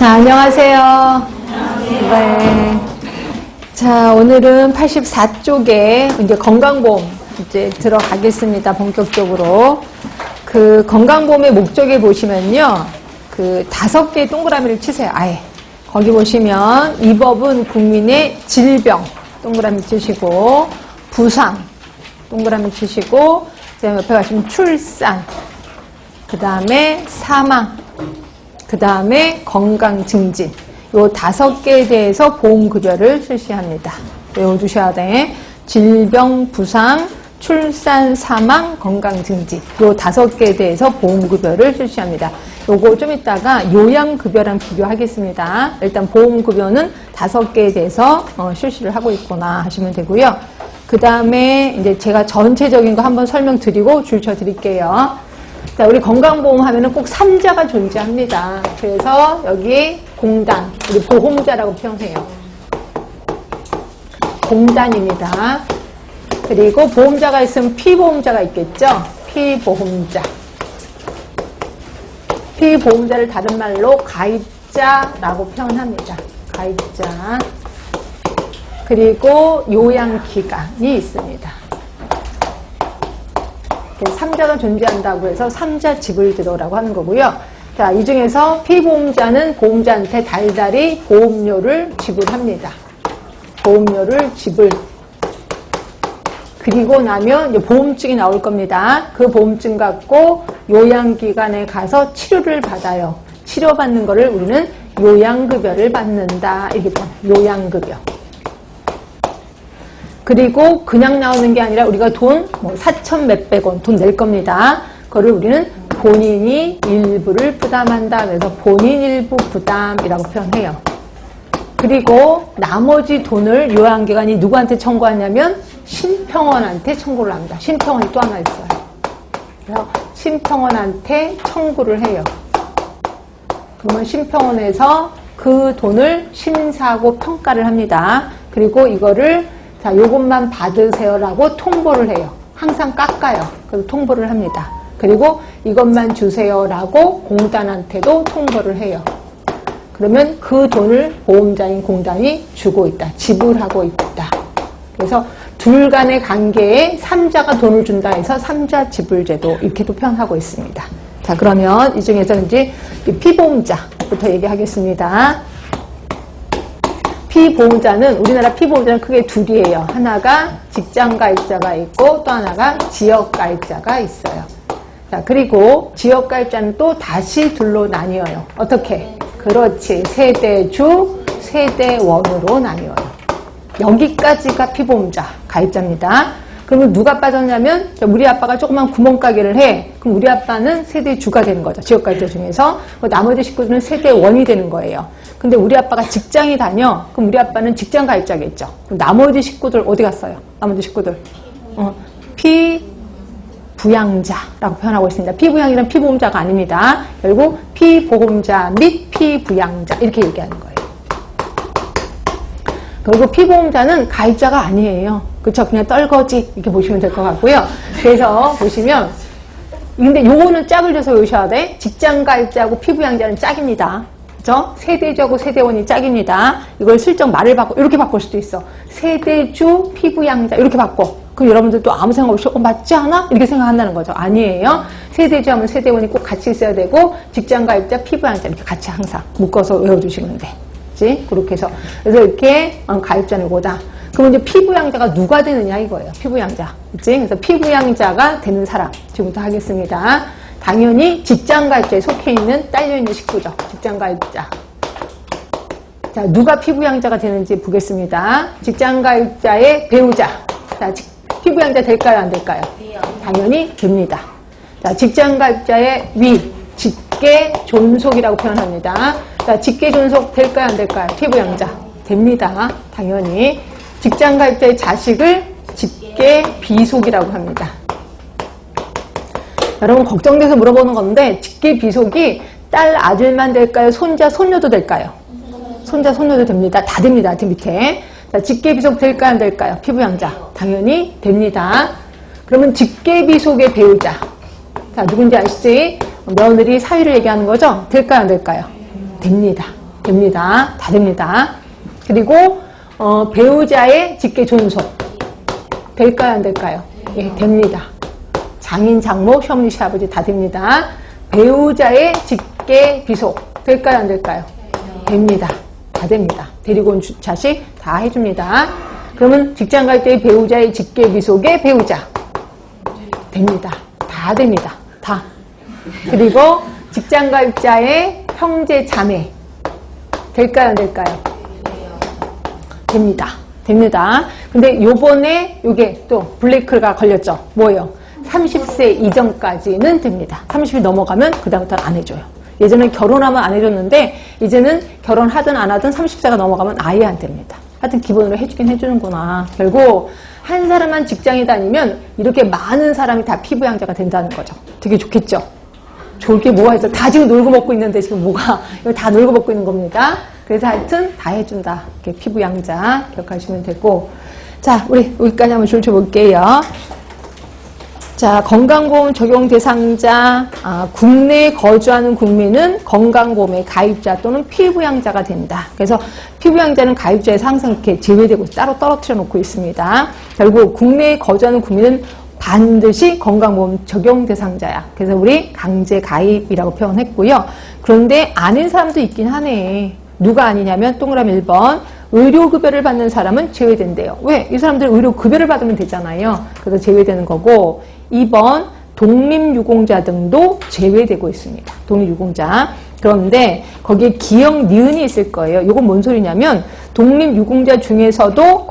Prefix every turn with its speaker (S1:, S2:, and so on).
S1: 자, 안녕하세요. 네. 자, 오늘은 84쪽에 이제 건강보험 이제 들어가겠습니다. 본격적으로. 그 건강보험의 목적에 보시면요. 그 5개의 동그라미를 치세요. 아예. 거기 보시면 이 법은 국민의 질병 동그라미 치시고 부상 동그라미 치시고 그다음에 옆에 가시면 출산 그 다음에 사망 그 다음에 건강 증진 요 5개에 대해서 보험급여를 실시합니다. 외워두셔야 돼. 질병, 부상, 출산, 사망, 건강 증진 요 5개에 대해서 보험급여를 실시합니다. 요거 좀 이따가 요양급여랑 비교하겠습니다. 일단 보험급여는 5개에 대해서 실시를 하고 있구나 하시면 되고요. 그 다음에 이제 제가 전체적인 거 한번 설명드리고 줄쳐 드릴게요. 자, 우리 건강보험 하면은 꼭 3자가 존재합니다. 그래서 여기 공단, 우리 보험자라고 표현해요. 공단입니다. 그리고 보험자가 있으면 피보험자가 있겠죠? 피보험자. 피보험자를 다른 말로 가입자라고 표현합니다. 가입자. 그리고 요양기관이 있습니다. 3자가 존재한다고 해서 3자 지불제도라고 하는 거고요. 자, 이 중에서 피보험자는 보험자한테 달달이 보험료를 지불합니다. 보험료를 지불. 그리고 나면 이제 보험증이 나올 겁니다. 그 보험증 갖고 요양기관에 가서 치료를 받아요. 치료받는 거를 우리는 요양급여를 받는다. 이렇게 요양급여. 그리고 그냥 나오는 게 아니라 우리가 돈 4천 몇백 원 돈 낼 겁니다. 그거를 우리는 본인이 일부를 부담한다. 그래서 본인 일부 부담이라고 표현해요. 그리고 나머지 돈을 요양기관이 누구한테 청구하냐면 심평원한테 청구를 합니다. 심평원이 또 하나 있어요. 그래서 심평원한테 청구를 해요. 그러면 심평원에서 그 돈을 심사하고 평가를 합니다. 그리고 이거를 자, 요것만 받으세요라고 통보를 해요. 항상 깎아요. 그래서 통보를 합니다. 그리고 이것만 주세요라고 공단한테도 통보를 해요. 그러면 그 돈을 보험자인 공단이 주고 있다. 지불하고 있다. 그래서 둘 간의 관계에 3자가 돈을 준다 해서 3자 지불제도 이렇게도 표현하고 있습니다. 자, 그러면 이 중에서 이제 피보험자부터 얘기하겠습니다. 피보험자는 우리나라 피보험자는 크게 둘이에요. 하나가 직장가입자가 있고 또 하나가 지역가입자가 있어요. 자, 그리고 지역가입자는 또 다시 둘로 나뉘어요. 어떻게? 그렇지. 세대주, 세대원으로 나뉘어요. 여기까지가 피보험자 가입자입니다. 그러면 누가 빠졌냐면 우리 아빠가 조그만 구멍가게를 해. 그럼 우리 아빠는 세대주가 되는 거죠. 지역가입자 중에서. 나머지 식구들은 세대원이 되는 거예요. 근데 우리 아빠가 직장이 다녀. 그럼 우리 아빠는 직장 가입자겠죠. 그럼 나머지 식구들 어디 갔어요? 나머지 식구들. 피부양자라고 표현하고 있습니다. 피부양이란 피보험자가 아닙니다. 결국 피보험자 및 피부양자 이렇게 얘기하는 거예요. 그리고 피보험자는 가입자가 아니에요. 그쵸? 그냥 떨거지 이렇게 보시면 될 것 같고요. 그래서 보시면 근데 요거는 짝을 줘서 외우셔야 돼. 직장 가입자하고 피부양자는 짝입니다. 그죠? 세대주하고 세대원이 짝입니다. 이걸 슬쩍 말을 바꿔 이렇게 바꿀 수도 있어. 세대주 피부양자 이렇게 바꿔. 그럼 여러분들 또 아무 생각 없이 맞지 않아? 이렇게 생각한다는 거죠. 아니에요. 세대주 하면 세대원이 꼭 같이 있어야 되고 직장 가입자 피부양자 이렇게 같이 항상 묶어서 외워주시면 돼. 그치? 그렇게 해서 그래서 이렇게 가입자는 이거다. 그럼 이제 피부양자가 누가 되느냐 이거예요. 피부양자. 그치? 그래서 피부양자가 되는 사람 지금부터 하겠습니다. 당연히 직장가입자에 속해 있는 딸려있는 식구죠. 직장가입자. 자, 누가 피부양자가 되는지 보겠습니다. 직장가입자의 배우자. 자, 피부양자 될까요? 안 될까요? 당연히 됩니다. 자, 직장가입자의 위. 직계존속이라고 표현합니다. 자, 직계존속 될까요? 안 될까요? 피부양자. 됩니다. 당연히. 직장가입자의 자식을 직계비속이라고 합니다. 여러분 걱정돼서 물어보는 건데 직계비속이 딸, 아들만 될까요? 손자, 손녀도 될까요? 손자, 손녀도 됩니다. 다 됩니다. 밑에. 자, 직계비속 될까요? 안 될까요? 피부양자. 당연히 됩니다. 그러면 직계비속의 배우자. 자, 누군지 아시지? 며느리 사위를 얘기하는 거죠? 될까요? 안 될까요? 됩니다. 됩니다. 다 됩니다. 그리고 배우자의 직계 존속 될까요? 안 될까요? 예, 됩니다. 장인, 장모, 시어머니, 시아버지 다 됩니다. 배우자의 직계 비속 될까요? 안 될까요? 됩니다. 다 됩니다. 데리고 온 자식 다 해줍니다. 그러면 직장 갈 때 배우자의 직계 비속의 배우자 됩니다. 다 됩니다. 다. 그리고 직장 가입자의 형제, 자매 될까요? 안 될까요? 됩니다. 됩니다. 근데 요번에 요게 또 블레이크가 걸렸죠. 뭐예요? 30세 이전까지는 됩니다. 30이 넘어가면 그다음부터는 안 해줘요. 예전엔 결혼하면 안 해줬는데 이제는 결혼하든 안 하든 30세가 넘어가면 아예 안 됩니다. 하여튼 기본으로 해주긴 해주는구나. 결국 한 사람만 직장에 다니면 이렇게 많은 사람이 다 피부양자가 된다는 거죠. 되게 좋겠죠? 좋을 게 뭐가 있어? 다 지금 놀고 먹고 있는데 지금 뭐가 이거 다 놀고 먹고 있는 겁니다. 그래서 하여튼 다 해준다. 이렇게 피부양자 기억하시면 되고, 자, 우리 여기까지 한번 줄쳐볼게요. 자, 건강보험 적용 대상자, 국내에 거주하는 국민은 건강보험의 가입자 또는 피부양자가 된다. 그래서 피부양자는 가입자에서 항상 이렇게 제외되고 따로 떨어뜨려 놓고 있습니다. 결국 국내에 거주하는 국민은 반드시 건강보험 적용 대상자야. 그래서 우리 강제 가입이라고 표현했고요. 그런데 아닌 사람도 있긴 하네. 누가 아니냐면 동그라미 1번. 의료급여를 받는 사람은 제외된대요. 왜? 이 사람들 의료급여를 받으면 되잖아요. 그래서 제외되는 거고, 2번 독립유공자 등도 제외되고 있습니다. 독립유공자. 그런데 거기에 기역, 니은이 있을 거예요. 이건 뭔 소리냐면 독립유공자 중에서도